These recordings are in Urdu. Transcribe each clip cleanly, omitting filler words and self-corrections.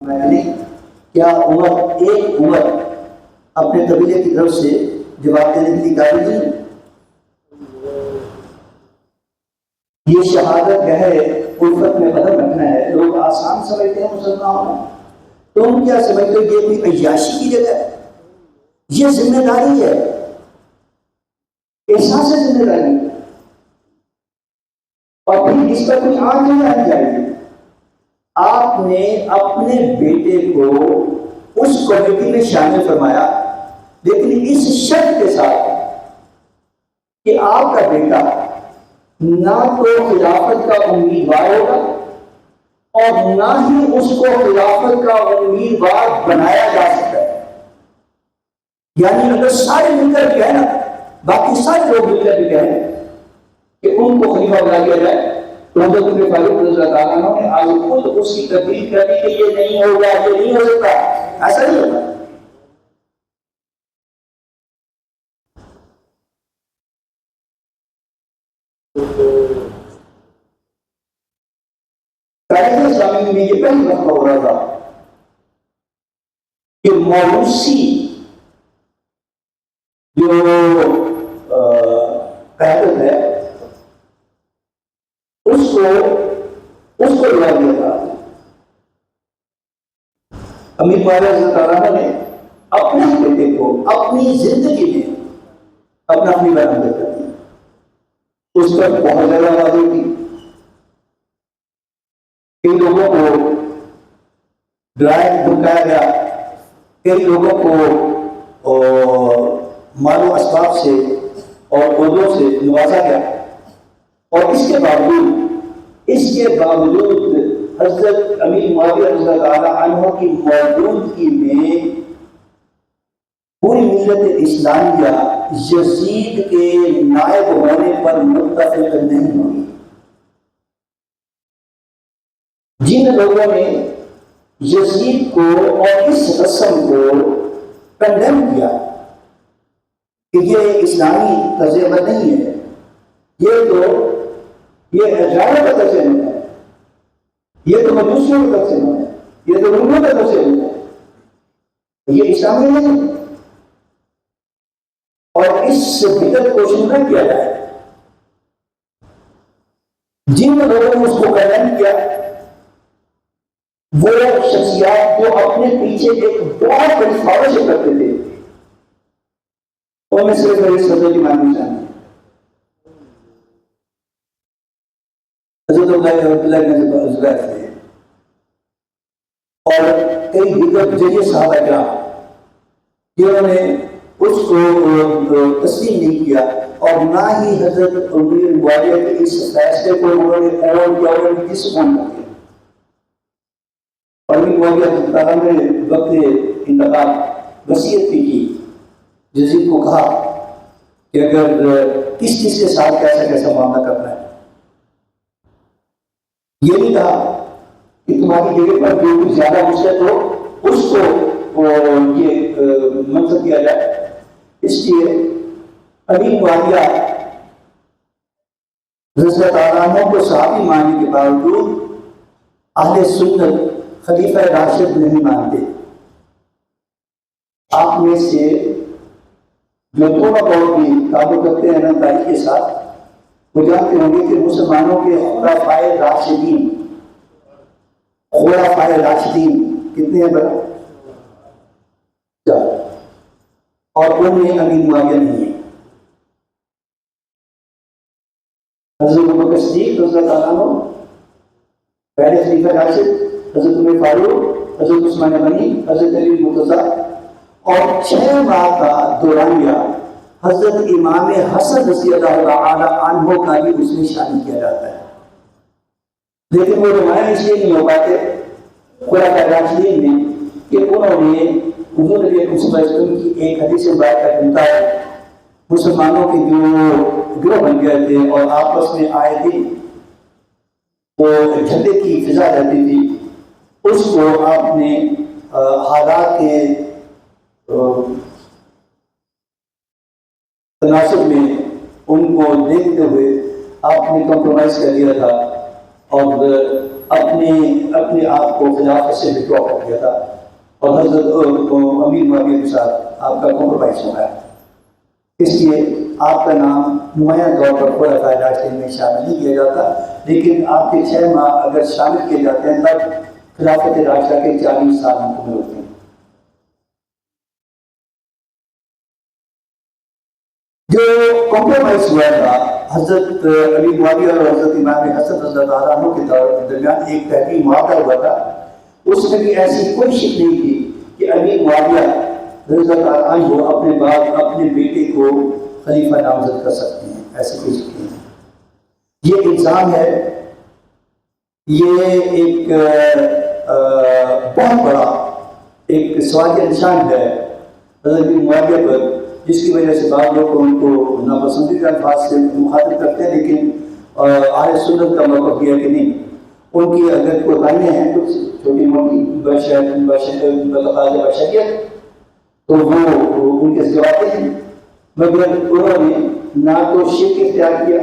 نہیں کیا ایک عمر اپنے قبیلے کی طرف سے جواب دینے کے لیے قابل نہیں؟ یہ شہادت گہرے الفت میں قدم رکھنا ہے. لوگ آسان سمجھتے ہیں مسلمانوں کو. تم کیا سمجھتے ہو یہ کوئی عیاشی کی جگہ ہے؟ یہ ذمہ داری ہے, احساس ذمہ داری ہے, اور پھر اس پر کوئی آنکھ نہیں آنی چاہیے. آپ نے اپنے بیٹے کو اس کمیٹی میں شامل فرمایا, لیکن اس شرط کے ساتھ کہ آپ کا بیٹا نہ تو خلافت کا امیدوار ہوگا اور نہ ہی اس کو خلافت کا امیدوار بنایا جا سکتا ہے. یعنی اگر سارے مل کر کہنا, باقی سارے لوگ مل کر کہیں کہ ان کو خلیفہ بنا دیا جائے, تو حضرت عمر فاروق رضی اللہ تعالیٰ عنہ نے آج خود اس کی تردید کر دی کہ یہ نہیں ہوگا, یہ نہیں ہو سکتا, ایسا نہیں ہوگا. تاریخ اسلامی میں یہ پہلی مرتبہ ہو رہا تھا کہ موروثی جو قیادت ہے اس کو لگا دیا تھا. امیر معاویہ رضی اللہ عنہ نے اپنے بیٹے کو اپنی زندگی میں اپنا خلیفہ نامزد کر دیا. اس پر بہت زیادہ آوازیں کی. کئی لوگوں کو ڈرایا دھمکایا گیا, کئی لوگوں کو مال و اسباب سے اور عہدوں سے نوازا گیا, اور اس کے باوجود حضرت امیر معاویہ رضی اللہ تعالیٰ عنہ کی موجودگی میں پوری ملت اسلامیہ یزید کے نائب ہونے پر متفق نہیں ہوئی. جن لوگوں نے یزید کو اور اس رسم کو کنڈیم کیا کہ یہ اسلامی طرز عمل نہیں ہے, یہ غیروں کا طرز عمل ہے, یہ تو مجوسیوں کا طرز عمل ہے, یہ تو رومیوں کا طرز عمل ہے, یہ اسلامی نہیں. اور اس بدعت کو شروع نہ کیا جائے. جن لوگوں نے اس کو کنڈیم کیا وہ شخصیات جو اپنے پیچھے ایک بہت بڑی سازش کرتے تھے, اور میں صرف بڑی سزا کی ماننی چاہتا ہوں. حضرت عبداللہ بن زبیر تھے اور کئی دیگر جلیل صحابہ کرام جنہوں نے اس کو تسلیم نہیں کیا, اور نہ ہی حضرت امیر معاویہ کے اس فیصلے کو انہوں نے اور کس قوم کر دیا. اور امیر معاویہ رضی اللہ عنہ نے وقت انتقال وصیت کی یزید کو کہا کہ اگر کس کے ساتھ کیسا معاملہ کرنا ہے, یہ نہیں کہا کہ تمہاری جگہ پر جو کچھ زیادہ مشکل ہو اس کو یہ منصب کیا جائے. اس لیے امیر معاویہ رضی اللہ تعالیٰ عنہ کو صحابی ماننے کے باوجود اہل سنت خلیفہ راشد نہیں مانتے. آپ میں سے جو تھوڑا بہت بھی تعلق رکھتے ہیں نا تاریخ کے ساتھ, وہ جانتے ہوں گے کہ مسلمانوں کے خلفائے راشدین کتنے ہیں بڑا, اور ان میں امیر معاویہ نہیں ہے. حضرت ابوبکر صدیق رضی اللہ تعالیٰ عنہ پہلے خلیفہ راشد, حضرت عمر فاروق, حضرت عثمان غنی, حضرت علی مرتضیٰ, اور 6 ماہ کا دورانیہ حضرت امام حسن رضی اللہ تعالیٰ عنہ کا بھی اس میں شامل کیا جاتا ہے. لیکن وہ نمایاں اس لیے نہیں ہو پاتے خلفائے راشدین میں کہ انہوں نے حضور نبی اکرم صلی اللہ علیہ وسلم کی ایک حدیث مبارکہ کے مطابق مسلمانوں کے جو گروہ بن گئے تھے اور آپس میں آئے دن وہ جھگڑے کی فضا رہتی تھی, اس کو آپ نے حالات کے تناسب میں ان کو دیکھتے ہوئے آپ نے کمپرومائز کر دیا تھا اور اپنے آپ کو خلافت سے وڈرا کر دیا تھا، اور حضرت امیر معاویہ کے ساتھ آپ کا کمپرومائز ہو گیا، اس لیے آپ کا نام نمایاں طور پر خلفائے راشدین میں شامل نہیں کیا جاتا، لیکن آپ کے 6 ماہ اگر شامل کیے جاتے ہیں تب خلافت راشدہ کے 40 سال مکمل ہوتے ہیں۔ جو کمپرومائز ہوا تھا حضرت علی معاویہ اور حضرت امام حسن رضی اللہ عنہ کے درمیان ایک تحریری معاہدہ ہوا تھا، اس میں بھی ایسی کوئی شک نہیں تھی کہ علی معاویہ رضی اللہ عنہ اپنے بعد اپنے بیٹے کو خلیفہ نامزد کر سکتے ہیں، ایسی کوئی شک نہیں ہے۔ یہ الزام ہے، یہ ایک بہت بڑا ایک سوال نشان ہے حضرت معاویہ پر، جس کی وجہ سے بعض لوگ ان کو ناپسندیدہ الفاظ سے مخاطب کرتے ہیں، لیکن اہل سنت کا موقف یہ ہے کہ نہیں، ان کی اگر کوتاہیاں ہیں کچھ چھوٹی موٹی بشریت تو وہ ان کے جواتے ہیں، مگر انہوں نے نہ تو شرک اختیار کیا،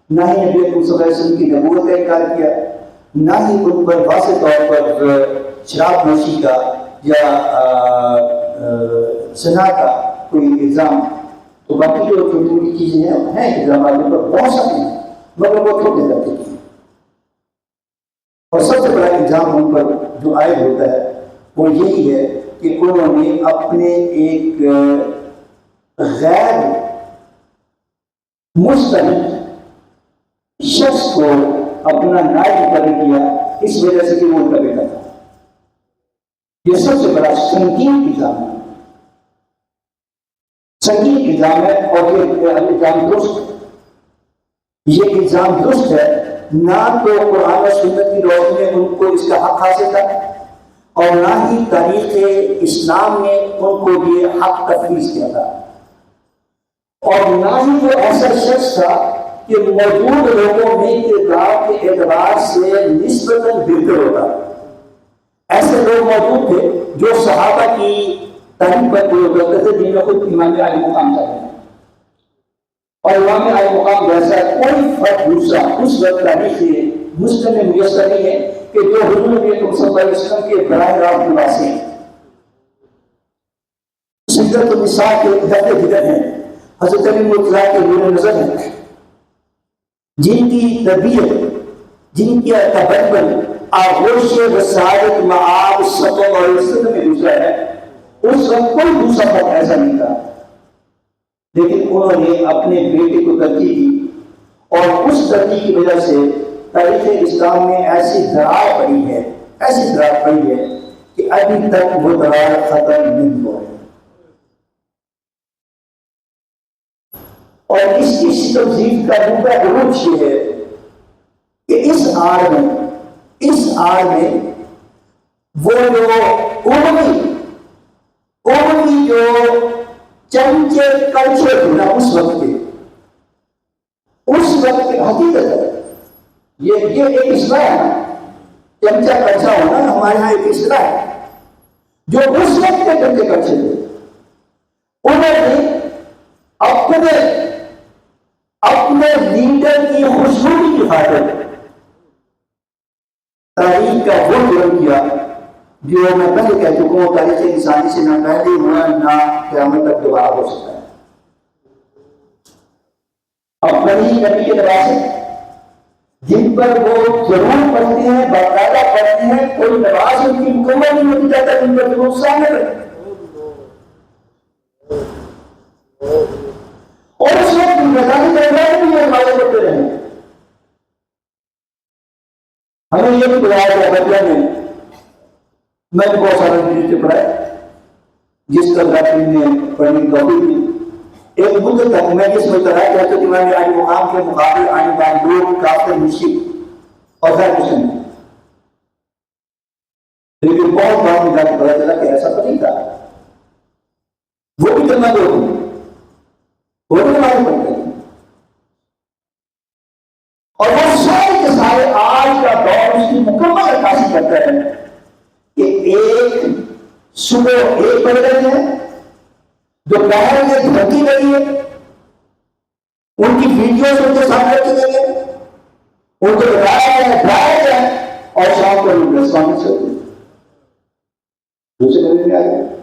نہ ہی نبی اکرم صلی اللہ علیہ وسلم کی نبوت کا انکار کیا، نہ ہی ان پر واضح طور پر شراب نوشی کا یا زنا کا کوئی الزام۔ تو باقی جو چھوٹی موٹی چیزیں ہیں الزامات ان پر بہت سارے ہیں، مگر وہ چھوٹے درجے کی ہیں، اور سب سے بڑا الزام ان پر جو عائد ہوتا ہے وہ یہی ہے کہ انہوں نے اپنے ایک غیر مستند شخص کو اپنا نائب مقرر کیا، اس وجہ سے کہ وہ ان کا بیٹا تھا۔ یہ سب سے بڑا سنگین الزام ہے، سنگین الزام ہے، اور یہ الزام درست ہے۔ یہ الزام درست ہے، نہ تو قرآن و سنت کی روشنی میں ان کو اس کا حق حاصل تھا، اور نہ ہی تاریخ اسلام نے ان کو یہ حق تفویض کیا تھا، اور نہ ہی وہ ایسا شخص تھا کہ موجود لوگوں میں کردار کے اعتبار سے نسبتاً بہتر ہوتا۔ ایسے لوگ موجود تھے جو صحابہ کی تعریف کرتے ہوتے تھے، جن میں خود امام علی مقام چاہتے ہیں، اور امام علی مقام جیسا کوئی فرد دوسرا اس وقت تاریخ مسلم میں میسر نہیں ہے کہ جو حضور نبی اکرم صلی اللہ علیہ وسلم کے براہ راست نواسے ہیں، سیرت النساء کے ادھر جدر ہیں، حضرت علی مرتضیٰ کے نور نظر ہیں، جن کی طبیعت، جن کی تبدل آغوش رسالت معاب صلی اللہ علیہ وسلم میں دوسرا ہے، اس وقت کوئی دوسرا فرد ایسا نہیں تھا، لیکن انہوں نے اپنے بیٹے کو ترجیح دی، اور اس ترجیح کی وجہ سے تاریخ اسلام میں ایسی دراڑ پڑی ہے، ایسی دراڑ پڑی ہے کہ ابھی تک وہ دراڑ ختم نہیں ہو رہی، اور اس کی تبدیل کا نقطہ عروج یہ ہے کہ اس آڑ میں وہ جو عمومی جو چمچے کلچے تھے نا اس وقت کے حقیقت ہے، یہ ایک اصطلاح ہے، چمچہ کلچا ہونا ہمارے یہاں ایک اصطلاح ہے، جو اس وقت کے چمچے کلچے تھے، انہوں نے اپنے لیڈر کی خوشبو کی خاطر تاریخ کا وہ جرم کیا جو میں پہلے کہہ چکا ہوں، تاریخ انسانی سے نہ پہلے ہوا نہ قیامت تک دوبارہ ہو سکتا ہے۔ اب نبی کے نواسے جن پر وہ ضرور پڑھتے ہیں، باقاعدہ پڑھتے ہیں، کوئی نماز ان کی مکمل نہیں ہوتی جاتا جن پر ضرور سامنے رکھتے، اور اس وقت میدانی جنگل بھی یہ نمازیں پڑھتے رہے۔ ہمیں یہ بھی بتایا گیا بدلہ میں نے بہت سارے چیزیں پڑھائے جس طرح نے پڑھنے کی توفیق دی، ایک مدت تک میں یہ سمجھتا رہا کہ حضرت امام علی مقام کے مقابل آنے والے لوگ کافر مشرک اور غیر مسلم ہیں، لیکن بہت بعد میں جا کے پتا چلا کہ ایسا تو نہیں تھا، وہ بھی کرنا لوگ ہیں، وہ بھی نمازیں پڑھتے ہیں، اور وہ سارے کے سارے آج کا دور اس کی مکمل عکاسی کرتا ہے کہ ایک صبح ایک بج رہی ہے، دوپہر میں دھمکی لگی ہے، ان کی ویڈیوز ان کے سامنے رکھی گئی ہے، ان کو بتایا جائے اور شام کو پریس کانفرنس کرتے ہیں دوسرے مہینے میں آ گئے